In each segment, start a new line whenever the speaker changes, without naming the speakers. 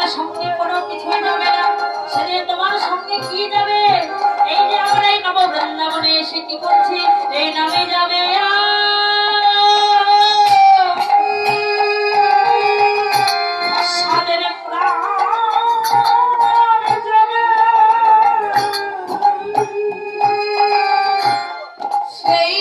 আমার সঙ্গে কোনো কিছুই যাবে না, সেদিন তোমার সঙ্গে কি যাবে? এই যে আমরা এই নব বৃন্দাবনে এসে কি করছি, এই নামে যাবে সাদের প্রাণ যাবে। সেই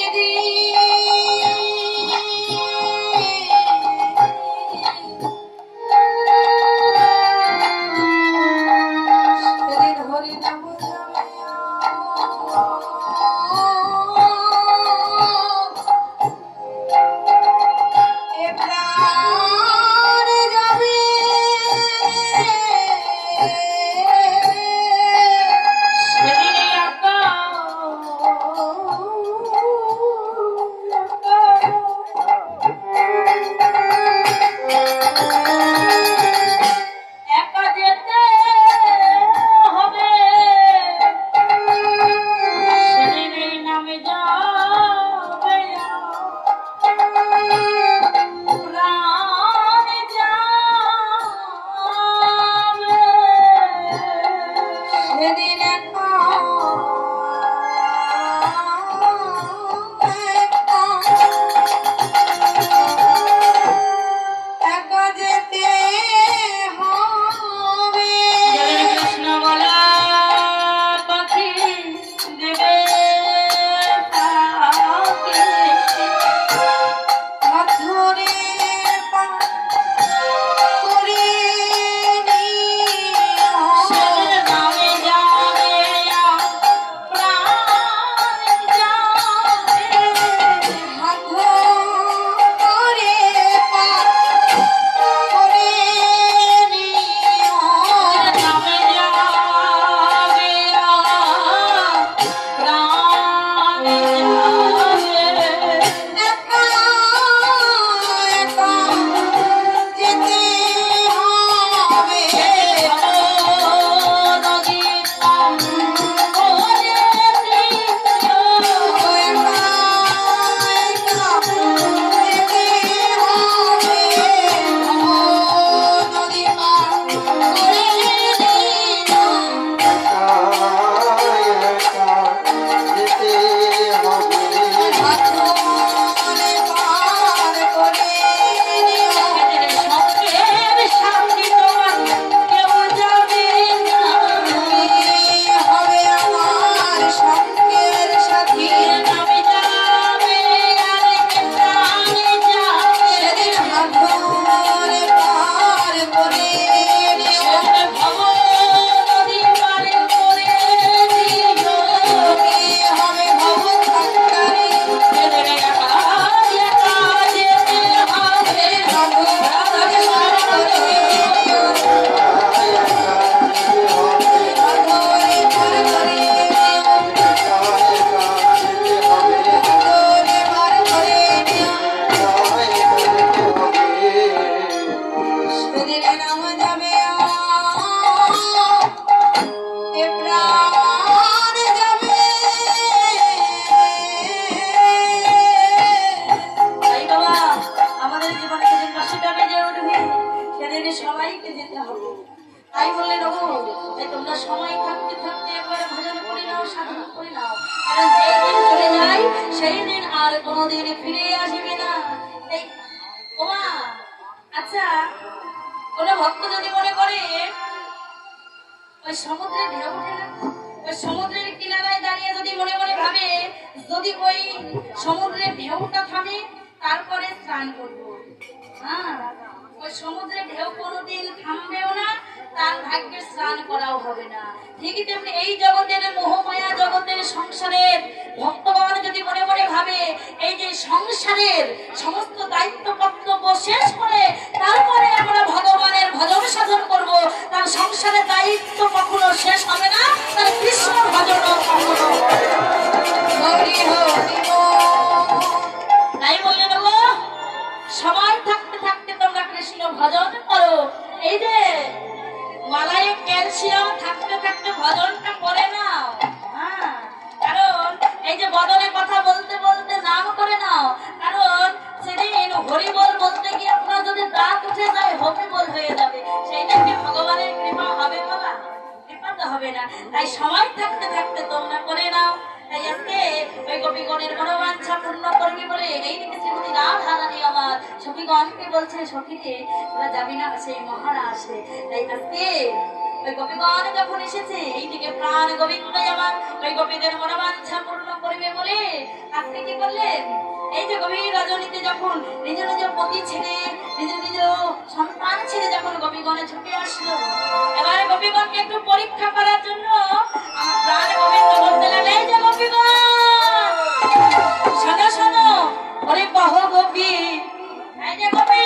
সবাইকে যেতে হবে। তাই বললেন তোমরা সময় থাকতে থাকতে একবার ভজন করে নাও, সাধনা করে নাও, কারণ যেই দিন চলে যায় সেই দিন আর কোনোদিন ফিরে আসবে না। ওমা আচ্ছা, কোন ভক্ত যদি মনে করে ওই সমুদ্রের ঢেউ ওঠে না, ওই সমুদ্রের কিনারায় দাঁড়িয়ে যদি মনে মনে ভাবে যদি ওই সমুদ্রের ঢেউটা থামে তারপরে স্নান করবো, হ্যাঁ ওই সমুদ্রের ঢেউ কোনোদিন থামবেও না, তার ভাগ্যে স্নান করাও হবে না। ঠিকই তেমনি এই জগতের মোহমায়া জগতের সংসারের ভক্তগণ যদি মনে মনে ভাবে এই যে সংসারের সমস্ত দায়িত্ব কর্তব্য শেষ করে তারপরে আমরা ভগবানের ভজন সাধন করব, তার সংসারের দায়িত্ব কখনো শেষ হবে না, তার কৃষ্ণ ভজন কখনো। তাই বললেন গো সময় থাকতে থাকতে তোমরা কৃষ্ণ ভজন করো। এই যে মালায় ক্যালসিয়াম থাকতে থাকতে ভজনটা করে নাও, হ্যাঁ কারণ এই যে বদনে কথা বলতে বলতে নাম করে নাও, কারণ সেদিন হরিবল বলতে গিয়ে আপনার যদি দাঁত উঠে যায় হরিবল হয়ে যাবে, সেই জন্য ভগবানের তাই সময় থাকতে থাকতে তোমরা করে নাও। তাই আজকে ওই গোপীগণের মনোবাঞ্ছা পূর্ণ করবে বলে এই দিকে শ্রীমতী রাধারানী আমার সখীগণকে বলছে, সখীরে তোরা যাবি না সেই মহারাজে। তাই আজকে ওই গোপীগণ যখন এসেছে এইদিকে প্রাণ গোবিন্দ আমার ওই গোপীদের মনোবাঞ্ছা পূর্ণ করবে বলে আজকে কি করলেন, এই যে গভীর রজনীতে যখন নিজ নিজ পতি ছেড়ে নিজ নিজ সন্তান ছেড়ে যখন গোপীগণে ছুটে আসলো, এবারে গোপীগণকে একটু পরীক্ষা করার জন্য আমার প্রাণ গোবিন্দ বলতে লাগলে, এই যে গোপীগণ শোনো শোনো, ওরে কহ গোপী, এই যে গোপী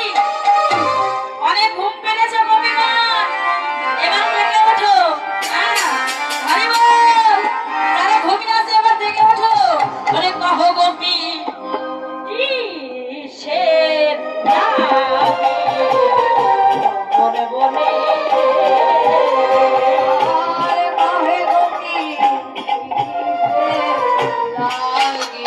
অনেক ঘুম পেরেছে গোপীগণ, এবার থেকে ওঠো। হরি বল, আরে ঘুমিয়ে আছে, এবার থেকে ওঠো। ওরে কহ গোপী কিসের দাবি মনে মনে, আরে কহে গোপী কিসের দাবি